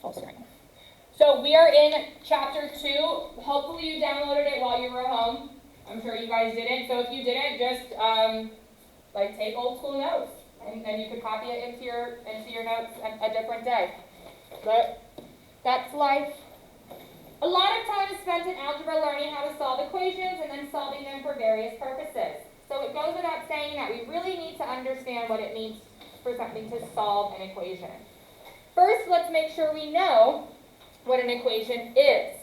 Full screen. So we are in chapter 2. Hopefully you downloaded it while you were home. I'm sure you guys didn't. So if you didn't, just take old school notes, and you could copy it into your notes a different day. But that's life. A lot of time is spent in algebra learning how to solve equations and then solving them for various purposes. So it goes without saying that we really need to understand what it means for something to solve an equation. First, let's make sure we know what an equation is.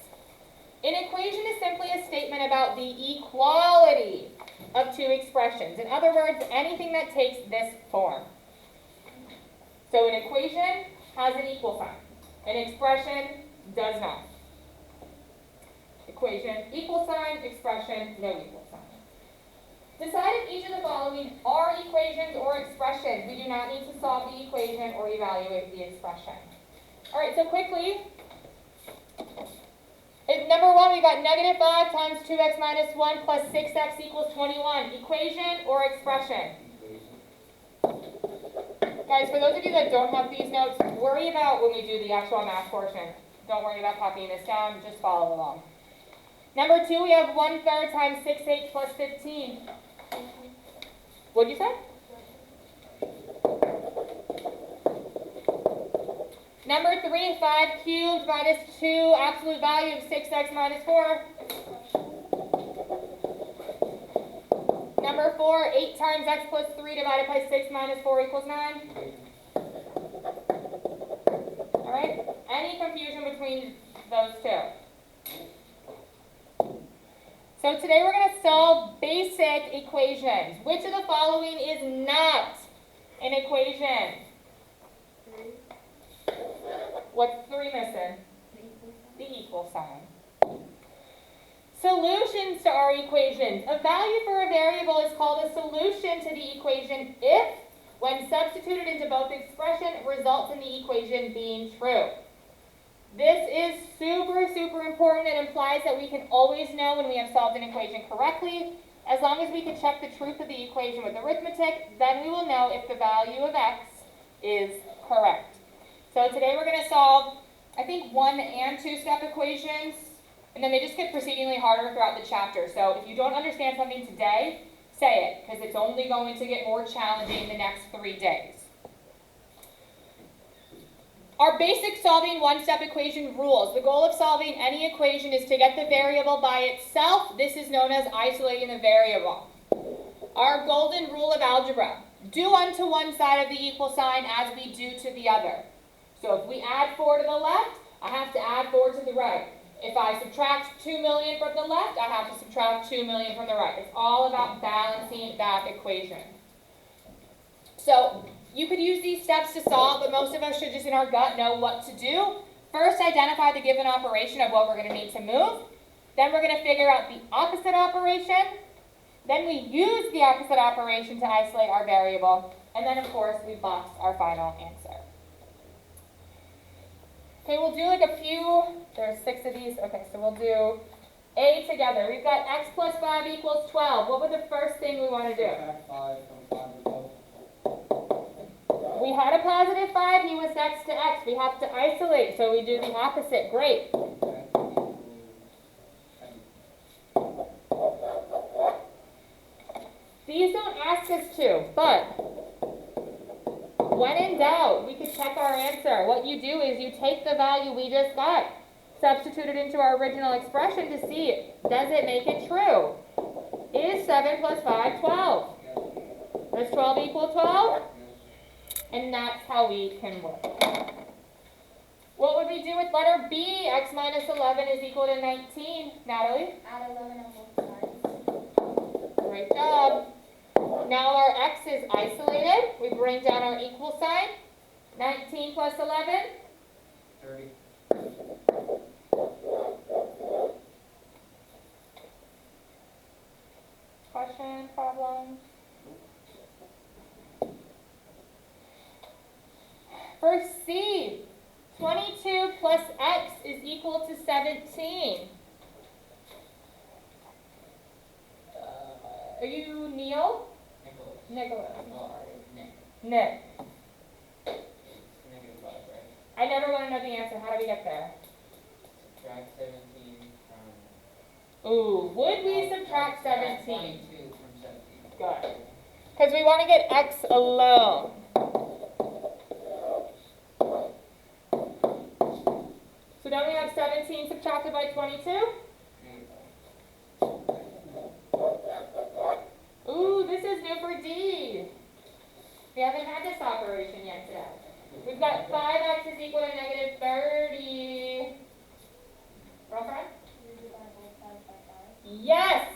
An equation is simply a statement about the equality of two expressions. In other words, anything that takes this form. So an equation has an equal sign. An expression does not. Equation, equal sign, expression, no equal sign. Decide if each of the following are equations or expressions. We do not need to solve the equation or evaluate the expression. All right, so quickly, number 1, we got negative 5 times 2x minus 1 plus 6x equals 21. Equation or expression? Guys, for those of you that don't have these notes, worry about when we do the actual math portion. Don't worry about copying this down, just follow along. Number 2, we have 1/3 times 6/8 plus 15. What'd you say? Number 3, 5 cubed minus 2, absolute value of 6x minus 4. Number 4, 8 times x plus 3 divided by 6 minus 4 equals 9. All right? Any confusion between those two? So today we're going to solve basic equations. Which of the following is not an equation? What's 3 missing? The equal sign. Solutions to our equations. A value for a variable is called a solution to the equation if, when substituted into both expressions, results in the equation being true. This is super, super important. It implies that we can always know when we have solved an equation correctly. As long as we can check the truth of the equation with arithmetic, then we will know if the value of x is correct. So today we're going to solve, I think, 1 and 2-step equations, and then they just get proceedingly harder throughout the chapter. So if you don't understand something today, say it, because it's only going to get more challenging the next 3 days. Our basic solving 1-step equation rules. The goal of solving any equation is to get the variable by itself. This is known as isolating the variable. Our golden rule of algebra. Do unto one side of the equal sign as we do to the other. So if we add 4 to the left, I have to add 4 to the right. If I subtract 2 million from the left, I have to subtract 2 million from the right. It's all about balancing that equation. So you could use these steps to solve, but most of us should just in our gut know what to do. First, identify the given operation of what we're going to need to move. Then we're going to figure out the opposite operation. Then we use the opposite operation to isolate our variable. And then, of course, we box our final answer. Okay, we'll do like a few. There's 6 of these. Okay, so we'll do A together. We've got x plus 5 equals 12. What was the first thing we want to do? We had a positive 5. He was next to x. We have to isolate, so we do the opposite. Great. These don't ask us to, but when in doubt, we can check our answer. What you do is you take the value we just got, substitute it into our original expression to see, does it make it true? Is 7 plus 5 12? Does 12 equal 12? And that's how we can work. What would we do with letter B? X minus 11 is equal to 19. Natalie? Add 11 on both sides. Great job. Now our x is isolated. We bring down our equal sign. 19 plus 11? 30. Question, problem? For C, 22 plus x is equal to 17. Are you Neil? Nicholas. I'm sorry. Nick. -5, right? I never want to know the answer. How do we get there? Subtract 17 from... Ooh, would we No, subtract 17? 22 from 17. Good. Because we want to get x alone. So then we have 17 subtracted by 22? Ooh, this is new for D. We haven't had this operation yet today. We've got 5x is equal to negative 30. Girlfriend? Yes!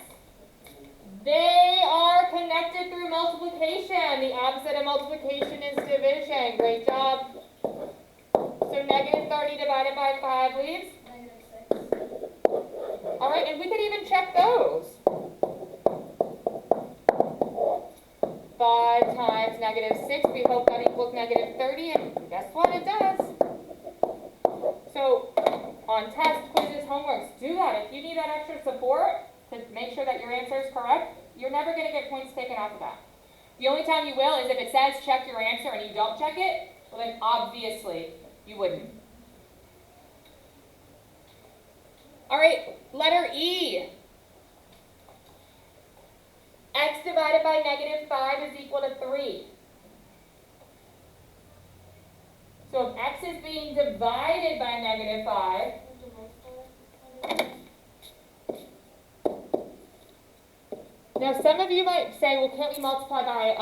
They are connected through multiplication. The opposite of multiplication is division. Great job. So negative 30 divided by 5 leaves? -6. All right, and we could even check those. 5 times negative 6, we hope that equals negative 30, and guess what, it does. So, on tests, quizzes, homeworks, do that. If you need that extra support to make sure that your answer is correct, you're never going to get points taken off of that. The only time you will is if it says check your answer and you don't check it, well then obviously you wouldn't. All right, letter E. X divided by negative 5 is equal to 3. So if x is being divided by negative 5, now some of you might say, well, can't we multiply by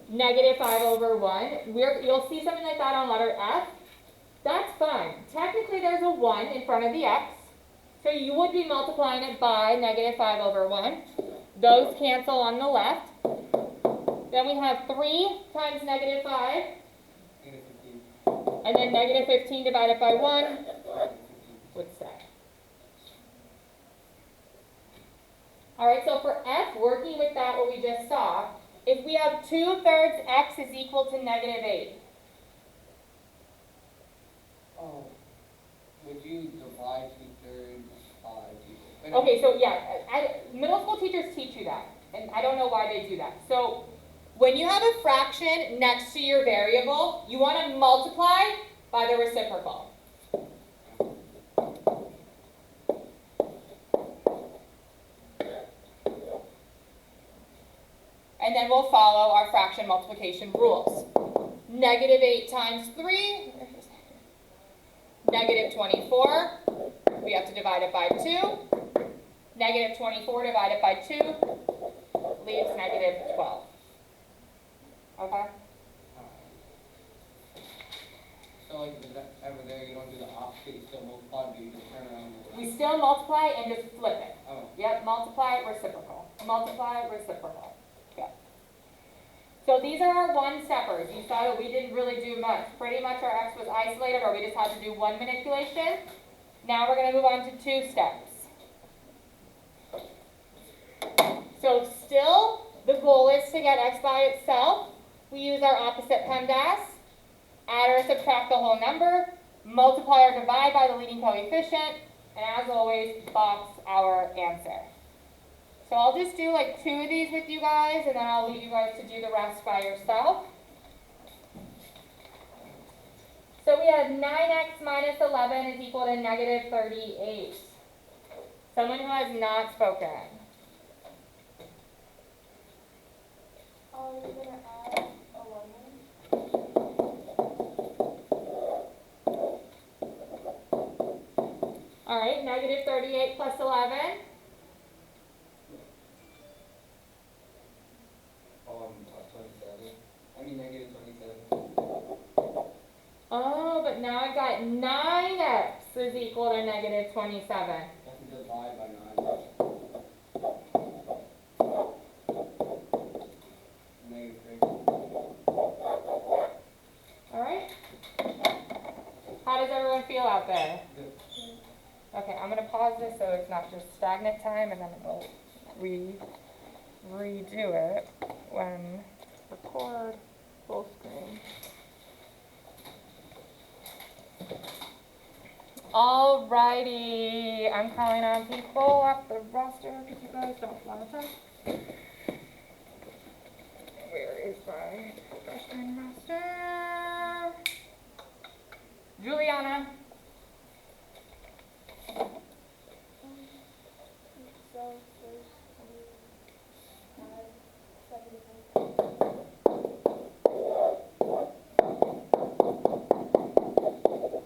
negative 5 over 1? You'll see something like that on letter F. That's fine. Technically, there's a 1 in front of the x. So you would be multiplying it by negative 5 over 1. Those cancel on the left. Then we have 3 times negative 5. And then negative 15 divided by 1 would stay. All right, so for F, working with that, what we just saw, if we have 2/3 x is equal to negative 8. Oh, would you divide 2/3 by 2? Okay, so yeah, middle school teachers teach you that, and I don't know why they do that. So when you have a fraction next to your variable, you want to multiply by the reciprocal. And then we'll follow our fraction multiplication rules. Negative 8 times 3, negative 24, we have to divide it by 2. Negative 24 divided by 2 leaves negative 12. Okay? So like over there, you don't do the opposite, you still multiply, but you just turn around and We still multiply and just flip it. Oh. Yep, multiply, reciprocal. Multiply, reciprocal. Yeah. So these are our one-steppers. You saw that we didn't really do much. Pretty much our x was isolated, or we just had to do one manipulation. Now we're going to move on to 2 steps. So still, the goal is to get x by itself. We use our opposite PEMDAS. Add or subtract the whole number. Multiply or divide by the leading coefficient. And as always, box our answer. So I'll just do like 2 of these with you guys, and then I'll leave you guys to do the rest by yourself. So we have 9x minus 11 is equal to negative 38. Someone who has not spoken. You're going to add 11. All right, negative 38 plus 11. plus 27. I mean negative 27. Oh, but now I've got 9x is equal to negative 27. You have to divide by 9. Negative 3. All right? How does everyone feel out there? Good. Okay, I'm going to pause this so it's not just stagnant time, and then we'll redo it when record full screen. Alrighty, I'm calling on people off the roster because you guys don't want to talk. Where is my freshman roster? Juliana? So first, 75, 75.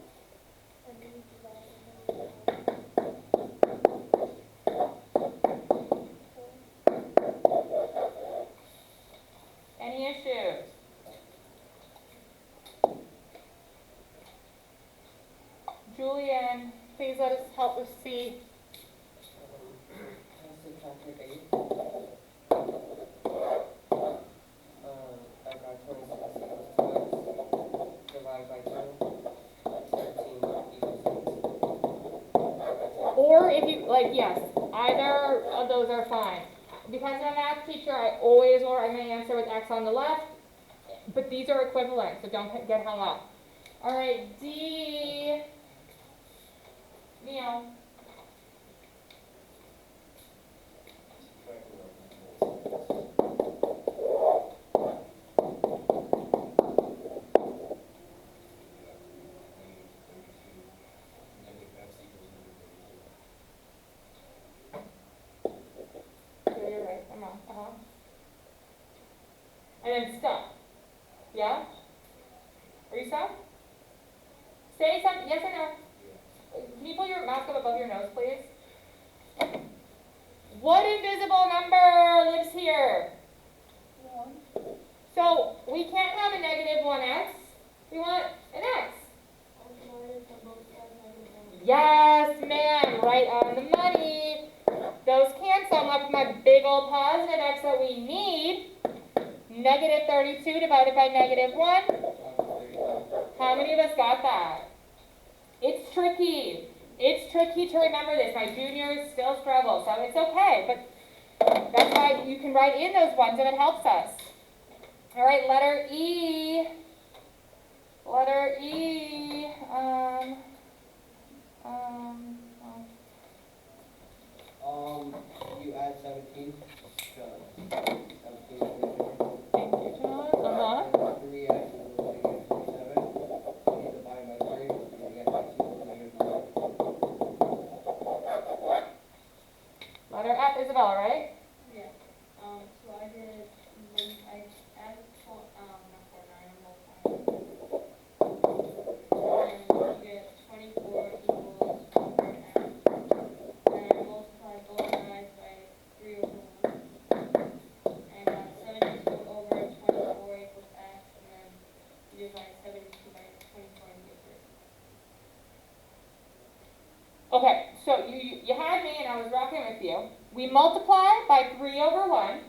And then you divide Any issues? Julian, please let us help us see. Chapter 8. I got 26 equals 2x. Divide by 2. 13 equals 8. Or if you, like, yes, either of those are fine. Because I'm a math teacher, I always will write my answer with x on the left, but these are equivalent, so don't get hung up. All right, D. Neil. Yeah, you're right. I'm wrong. And then stop. Yeah? Are you stuck? Say something. Yes or no? Can you pull your mask up above your nose, please? What invisible number lives here? 1. So we can't have a negative 1x. We want an x. Multiplied on both sides, -1. Yes, ma'am. Right on the money. Those cancel. I'm left with my big old positive x that we need. Negative 32 divided by negative 1. How many of us got that? It's tricky. It's tricky to remember this. My juniors still struggle, so it's okay. But that's why you can write in those ones and it helps us. All right, letter E. Letter E. You add 17. So 17 is Thank you, John. 3x equals negative 27. You divide by 3. You get x equals negative 9. Letter F, Isabella, right? Yeah. So I did, I added 4, not 4, 9, multiplied. And you get 24 equals 4x. And I multiplied both sides by 3 over 1. And 72 over 24 equals x. And then you divide 72 by 24 and get 3. Okay, so you had me and I was rocking with you. We multiply by 3 over 1.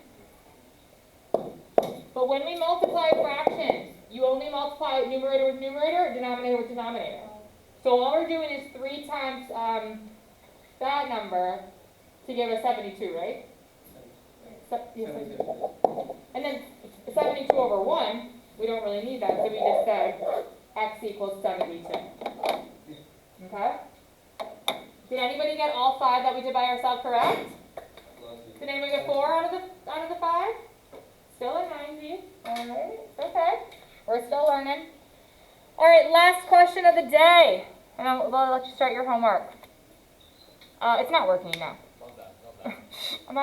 But when we multiply fractions, you only multiply numerator with numerator or denominator with denominator. So all we're doing is 3 times that number to give us 72, right? Yes, 72. and then 72 over 1, we don't really need that, so we just say x equals 72. Okay? Did anybody get all 5 that we did by ourselves correct? Did anybody get 4 out of the 5? Still at 90. Alright, okay. We're still learning. Alright, last question of the day. And I'll let you start your homework. It's not working now. Love that. I'm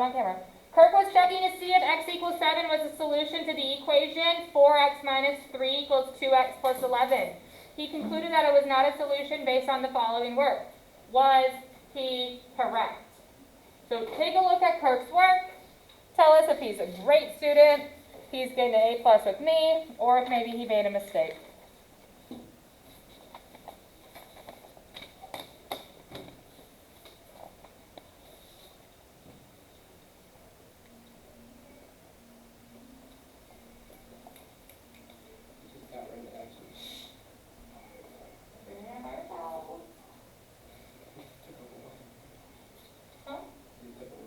on camera. Kirk was checking to see if x equals 7 was a solution to the equation 4x minus 3 equals 2x plus 11. He concluded that it was not a solution based on the following work. Was he correct? So take a look at Kirk's work. Tell us if he's a great student, he's getting an A plus with me, or if maybe he made a mistake. Just got rid of the x's. Huh? You took a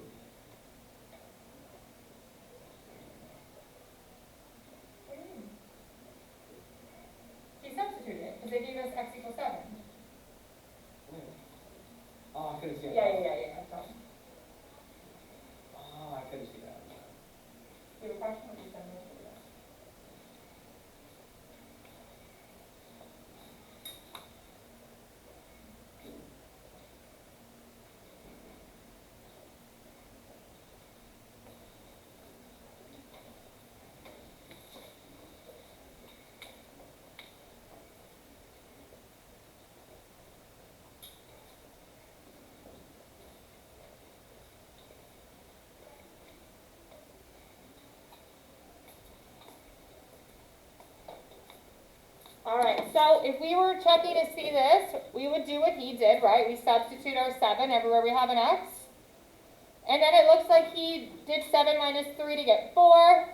He substituted because they gave us x equals 7. Oh, I couldn't see that. Yeah. So, Oh, I couldn't see that. you have a question? Or do you send me a video? So if we were checking to see this, we would do what he did, right? We substitute our 7 everywhere we have an x. And then it looks like he did 7 minus 3 to get 4.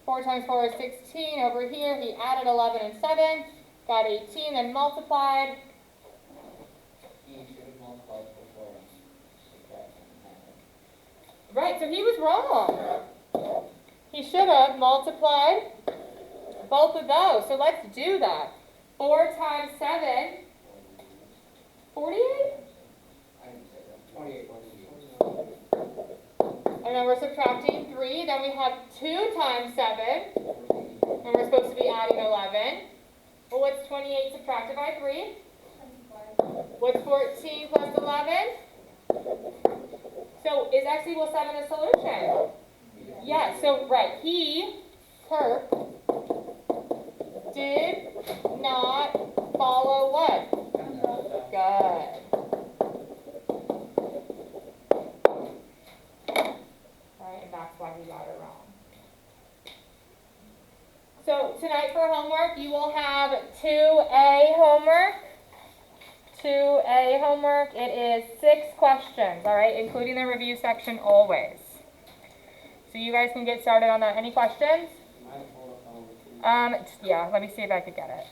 4 times 4 is 16. Over here, he added 11 and 7, got 18, then multiplied. He should have multiplied before subtracting. Right, so he was wrong. He should have multiplied both of those. So let's do that. 4 times 7, 48? I didn't say that. 28. And then we're subtracting 3. Then we have 2 times 7. And we're supposed to be adding 11. Well, what's 28 subtracted by 3? What's 14 plus 11? So is x equals 7 a solution? Yeah, so right. Kirk, did not follow what? Good. Alright, and that's why we got it wrong. So tonight for homework, you will have 2A homework. 2A homework. It is 6 questions, alright, including the review section always. So you guys can get started on that. Any questions? Mine pull up over to Yeah, let me see if I could get it.